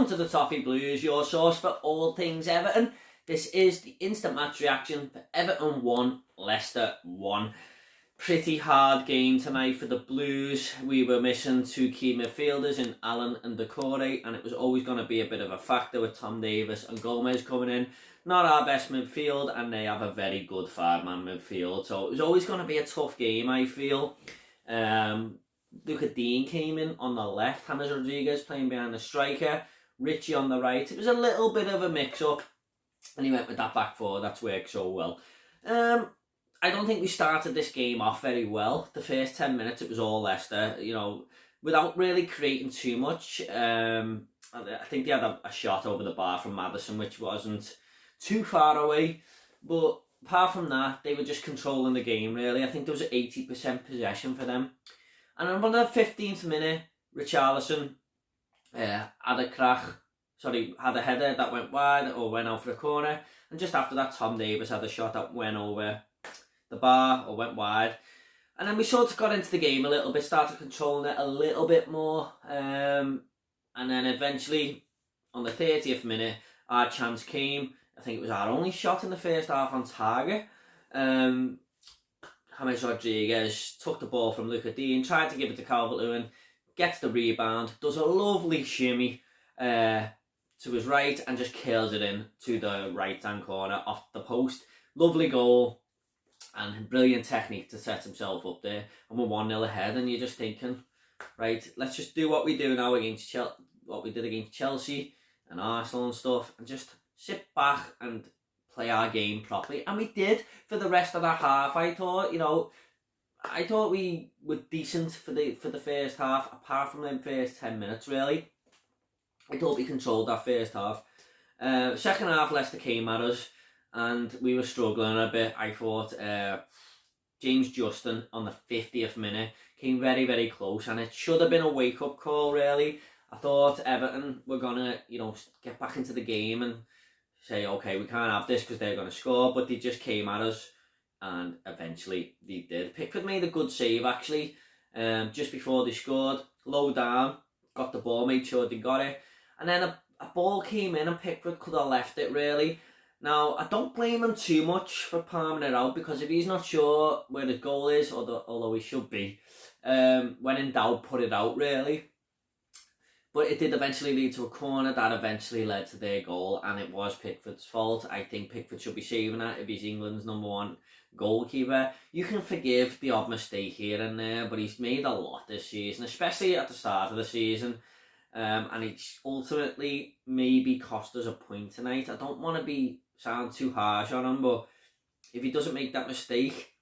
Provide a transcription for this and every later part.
Welcome to the Toffee Blues, your source for all things Everton. This is the instant match reaction for Everton 1, Leicester 1. Pretty hard game tonight for the Blues. We were missing two key midfielders in Allen and Decore, and it was always going to be a bit of a factor with Tom Davies and Gomez coming in. Not our best midfield, and they have a very good five-man midfield, so it was always going to be a tough game, I feel. Luca Dean came in on the left, James Rodriguez playing behind the striker, Richie on the right. It was a little bit of a mix-up, and he went with that back four. That's worked so well. I don't think we started this game off very well. The first 10 minutes, it was all Leicester, without really creating too much. I think they had a shot over the bar from Maddison, which wasn't too far away, but apart from that, they were just controlling the game, really. I think there was 80% possession for them. And on the 15th minute, Richarlison had a header that went wide or went out for a corner. And just after that, Tom Davies had a shot that went over the bar or went wide. And then we sort of got into the game a little bit, started controlling it a little bit more. And then eventually, on the 30th minute, our chance came. I think it was our only shot in the first half on target. James Rodriguez took the ball from Luca Dean, tried to give it to Calvert-Lewin, gets the rebound, does a lovely shimmy to his right and just curls it in to the right-hand corner off the post. Lovely goal and brilliant technique to set himself up there. And we're 1-0 ahead, and you're just thinking, right, let's just do what we do now against what we did against Chelsea and Arsenal and stuff, and just sit back and play our game properly. And we did for the rest of that half. I thought we were decent for the first half, apart from them first 10 minutes, really. I thought we controlled that first half. Second half, Leicester came at us, and we were struggling a bit. I thought James Justin on the 50th minute came very, very close, and it should have been a wake-up call, really. I thought Everton were going to, get back into the game and say, okay, we can't have this because they're going to score, but they just came at us, and eventually they did. Pickford made a good save, actually, just before they scored. Low down, got the ball, made sure they got it, and then a ball came in and Pickford could have left it, really. Now, I don't blame him too much for palming it out, because if he's not sure where the goal is, although he should be, when in doubt, put it out, really. But it did eventually lead to a corner that eventually led to their goal, and it was Pickford's fault. I think Pickford should be saving that if he's England's #1 goalkeeper. You can forgive the odd mistake here and there, but he's made a lot this season, especially at the start of the season. And it's ultimately maybe cost us a point tonight. I don't want to sound too harsh on him, but if he doesn't make that mistake,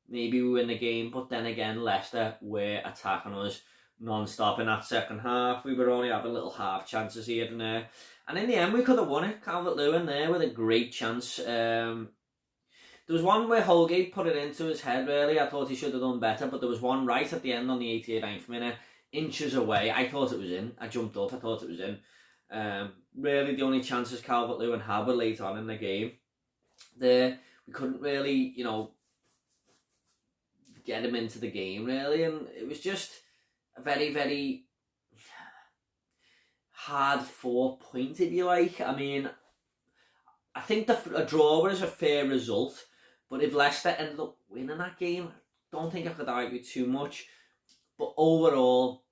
maybe we win the game. But then again, Leicester were attacking us non-stop in that second half. We were only having little half chances here and there, and in the end we could have won it. Calvert-Lewin there with a great chance. There was one where Holgate put it into his head, really. I thought he should have done better, but there was one right at the end on the 89th minute, inches away. I thought it was in. I jumped up, I thought it was in. Really the only chances Calvert-Lewin had were late on in the game. There we couldn't really, get him into the game, really, and it was just a very, very hard 4 point, if you like. I mean, I think a draw was a fair result, but if Leicester ended up winning that game, I don't think I could argue too much. But overall,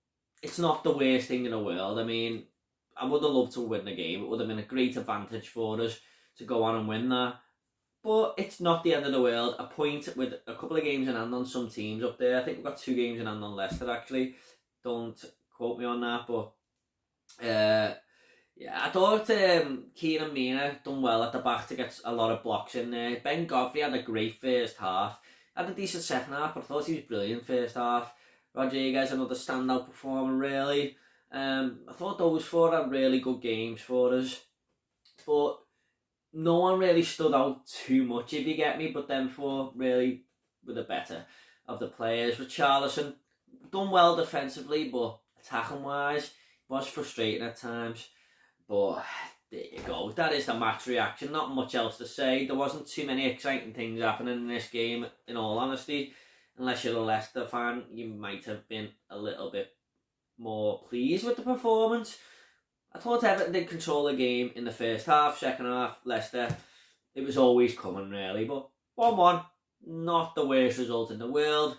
it's not the worst thing in the world. I mean, I would have loved to win the game. It would have been a great advantage for us to go on and win that. But it's not the end of the world. A point with a couple of games in hand on some teams up there. I think we've got 2 games in hand on Leicester, actually. Don't quote me on that, but yeah, I thought Keane and Mina done well at the back to get a lot of blocks in there. Ben Godfrey had a great first half, had a decent second half, but I thought he was brilliant first half. Rodriguez, another standout performer, really. I thought those 4 had really good games for us, but no one really stood out too much, if you get me. But them 4 really were the better of the players. Richarlison done well defensively, but attacking wise was frustrating at times. But there you go, that is the match reaction. Not much else to say. There wasn't too many exciting things happening in this game, in all honesty. Unless you're a Leicester fan, you might have been a little bit more pleased with the performance. I thought Everton did control the game in the first half. Second half, Leicester, it was always coming really. But 1-1, not the worst result in the world.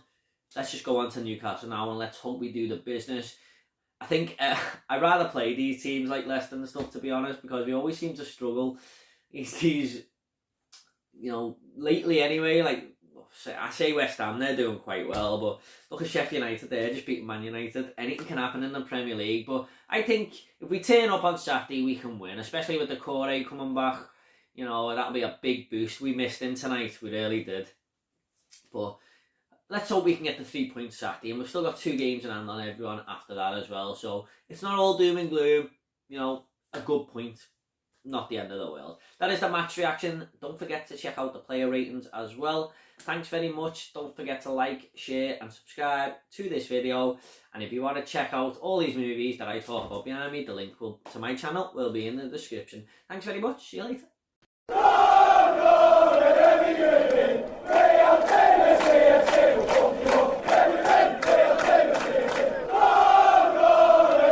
Let's just go on to Newcastle now and let's hope we do the business. I think I'd rather play these teams like Leicester and stuff, to be honest, because we always seem to struggle. These, lately anyway, like I say West Ham, they're doing quite well, but look at Sheffield United, they're just beating Man United. Anything can happen in the Premier League, but I think if we turn up on Saturday, we can win, especially with the Corey coming back. That'll be a big boost. We missed him tonight, we really did. But let's hope we can get the 3 points Saturday, and we've still got 2 games in hand on everyone after that as well. So it's not all doom and gloom. A good point, not the end of the world. That is the match reaction. Don't forget to check out the player ratings as well. Thanks very much. Don't forget to like, share and subscribe to this video. And if you want to check out all these movies that I talk about behind me, the link to my channel will be in the description. Thanks very much. See you later.